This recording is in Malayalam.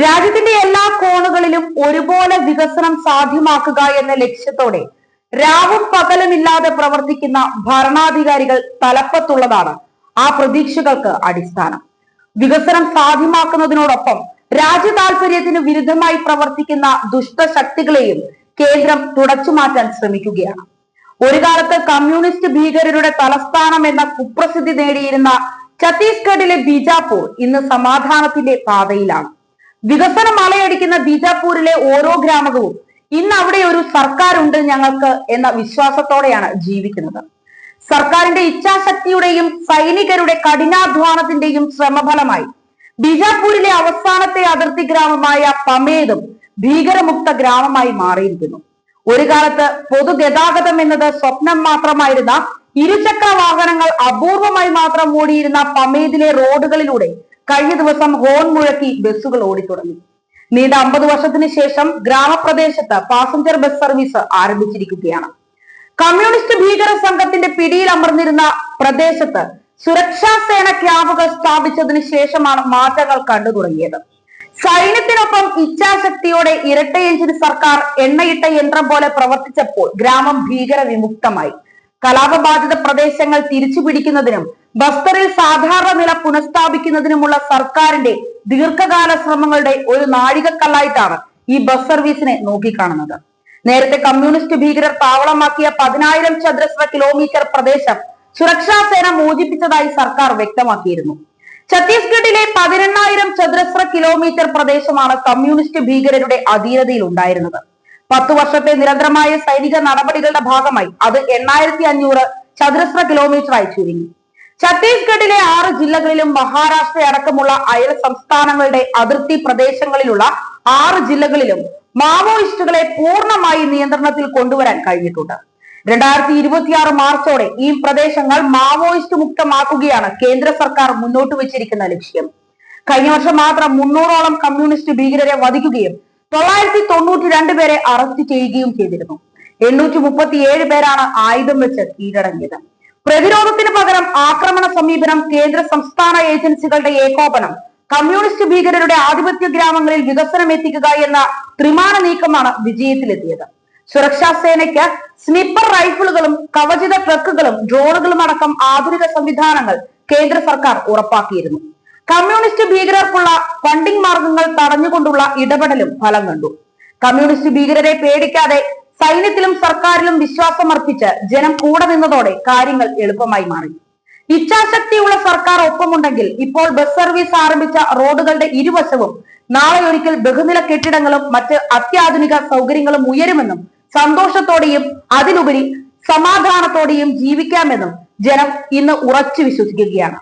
രാജ്യത്തിന്റെ എല്ലാ കോണുകളിലും ഒരുപോലെ വികസനം സാധ്യമാക്കുക എന്ന ലക്ഷ്യത്തോടെ രാവും പകലുമില്ലാതെ പ്രവർത്തിക്കുന്ന ഭരണാധികാരികൾ തലപ്പത്തുള്ളതാണ് ആ പ്രതീക്ഷകൾക്ക് അടിസ്ഥാനം. വികസനം സാധ്യമാക്കുന്നതിനോടൊപ്പം രാജ്യ താൽപര്യത്തിന് വിരുദ്ധമായി പ്രവർത്തിക്കുന്ന ദുഷ്ടശക്തികളെയും കേന്ദ്രം തുടച്ചുമാറ്റാൻ ശ്രമിക്കുകയാണ്. ഒരു കാലത്ത് കമ്മ്യൂണിസ്റ്റ് ഭീകരരുടെ തലസ്ഥാനം എന്ന കുപ്രസിദ്ധി നേടിയിരുന്ന ഛത്തീസ്ഗഡിലെ ബീജാപൂർ ഇന്ന് സമാധാനത്തിന്റെ പാതയിലാണ്. വികസനം മലയടിക്കുന്ന ബീജാപൂരിലെ ഓരോ ഗ്രാമവും ഇന്ന് അവിടെ ഒരു സർക്കാരുണ്ട് ഞങ്ങൾക്ക് എന്ന വിശ്വാസത്തോടെയാണ് ജീവിക്കുന്നത്. സർക്കാരിന്റെ ഇച്ഛാശക്തിയുടെയും സൈനികരുടെ കഠിനാധ്വാനത്തിന്റെയും ശ്രമഫലമായി ബീജാപൂരിലെ അവസാനത്തെ അതിർത്തി ഗ്രാമമായ പമേതും ഭീകരമുക്ത ഗ്രാമമായി മാറിയിരിക്കുന്നു. ഒരു കാലത്ത് പൊതുഗതാഗതം എന്നത് സ്വപ്നം മാത്രമായിരുന്ന ഇരുചക്ര വാഹനങ്ങൾ അപൂർവമായി മാത്രം ഓടിയിരുന്ന പമേദിലെ റോഡുകളിലൂടെ കഴിഞ്ഞ ദിവസം ഹോൺ മുഴക്കി ബസ്സുകൾ ഓടിത്തുടങ്ങി. നീണ്ട 50 വർഷത്തിന് ശേഷം ഗ്രാമപ്രദേശത്ത് പാസഞ്ചർ ബസ് സർവീസ് ആരംഭിച്ചിരിക്കുകയാണ്. കമ്മ്യൂണിസ്റ്റ് ഭീകര സംഘത്തിന്റെ പിടിയിൽ അമർന്നിരുന്ന പ്രദേശത്ത് സുരക്ഷാ സേന ക്യാമ്പുകൾ സ്ഥാപിച്ചതിന് ശേഷമാണ് മാറ്റങ്ങൾ കണ്ടു തുടങ്ങിയത്. സൈന്യത്തിനൊപ്പം ഇച്ഛാശക്തിയോടെ ഇരട്ട എഞ്ചിൻ സർക്കാർ എണ്ണയിട്ട യന്ത്രം പോലെ പ്രവർത്തിച്ചപ്പോൾ ഗ്രാമം ഭീകര വിമുക്തമായി. കലാപബാധിത പ്രദേശങ്ങൾ തിരിച്ചുപിടിക്കുന്നതിനും ബസ്തറിൽ സാധാരണ നില പുനഃസ്ഥാപിക്കുന്നതിനുമുള്ള സർക്കാരിന്റെ ദീർഘകാല ശ്രമങ്ങളുടെ ഒരു നാഴികക്കല്ലായിട്ടാണ് ഈ ബസ് സർവീസിനെ നോക്കിക്കാണുന്നത്. നേരത്തെ കമ്മ്യൂണിസ്റ്റ് ഭീകരർ താവളമാക്കിയ 10,000 ചതുരശ്ര കിലോമീറ്റർ പ്രദേശം സുരക്ഷാ സേന മോചിപ്പിച്ചതായി സർക്കാർ വ്യക്തമാക്കിയിരുന്നു. ഛത്തീസ്ഗഡിലെ 18,000 ചതുരശ്ര കിലോമീറ്റർ പ്രദേശമാണ് കമ്മ്യൂണിസ്റ്റ് ഭീകരരുടെ അധീനതയിൽ ഉണ്ടായിരുന്നത്. 10 വർഷത്തെ നിരന്തരമായ സൈനിക നടപടികളുടെ ഭാഗമായി അത് 8,500 ചതുരശ്ര കിലോമീറ്ററായി ചുരുങ്ങി. ഛത്തീസ്ഗഡിലെ 6 ജില്ലകളിലും മഹാരാഷ്ട്ര അടക്കമുള്ള അയൽ സംസ്ഥാനങ്ങളുടെ അതിർത്തി പ്രദേശങ്ങളിലുള്ള 6 ജില്ലകളിലും മാവോയിസ്റ്റുകളെ പൂർണ്ണമായി നിയന്ത്രണത്തിൽ കൊണ്ടുവരാൻ കഴിഞ്ഞിട്ടുണ്ട്. 2026 മാർച്ചോടെ ഈ പ്രദേശങ്ങൾ മാവോയിസ്റ്റ് മുക്തമാക്കുകയാണ് കേന്ദ്ര സർക്കാർ മുന്നോട്ട് വെച്ചിരിക്കുന്ന ലക്ഷ്യം. കഴിഞ്ഞ വർഷം മാത്രം 300ഓളം കമ്മ്യൂണിസ്റ്റ് ഭീകരരെ വധിക്കുകയും 992 പേരെ അറസ്റ്റ് ചെയ്യുകയും ചെയ്തിരുന്നു. 837 പേരാണ് ആയുധം വെച്ച് കീഴടങ്ങിയത്. പ്രതിരോധത്തിന് പകരം ആക്രമണ സമീപനം, കേന്ദ്ര സംസ്ഥാന ഏജൻസികളുടെ ഏകോപനം, കമ്മ്യൂണിസ്റ്റ് ഭീകരരുടെ ആധിപത്യ ഗ്രാമങ്ങളിൽ വികസനം എത്തിക്കുക എന്ന ത്രിമാന നീക്കമാണ് വിജയത്തിലെത്തിയത്. സുരക്ഷാ സേനയ്ക്ക് സ്നിപ്പർ റൈഫിളുകളും കവചിത ട്രക്കുകളും ഡ്രോണുകളും അടക്കം ആധുനിക സംവിധാനങ്ങൾ കേന്ദ്ര സർക്കാർ ഉറപ്പാക്കിയിരുന്നു. കമ്മ്യൂണിസ്റ്റ് ഭീകരർക്കുള്ള ഫണ്ടിംഗ് മാർഗങ്ങൾ തടഞ്ഞുകൊണ്ടുള്ള ഇടപെടലും ഫലം കണ്ടു. കമ്മ്യൂണിസ്റ്റ് ഭീകരരെ പേടിക്കാതെ സൈന്യത്തിലും സർക്കാരിലും വിശ്വാസമർപ്പിച്ച് ജനം കൂടെ നിന്നതോടെ കാര്യങ്ങൾ എളുപ്പമായി മാറി. ഇച്ഛാശക്തിയുള്ള സർക്കാർ ഒപ്പമുണ്ടെങ്കിൽ ഇപ്പോൾ ബസ് സർവീസ് ആരംഭിച്ച റോഡുകളുടെ ഇരുവശവും നാളെ ഒരിക്കൽ ബഹുനില കെട്ടിടങ്ങളും മറ്റ് അത്യാധുനിക സൗകര്യങ്ങളും ഉയരുമെന്നും സന്തോഷത്തോടെയും അതിലുപരി സമാധാനത്തോടെയും ജീവിക്കാമെന്നും ജനം ഇന്ന് ഉറച്ചു വിശ്വസിക്കുകയാണ്.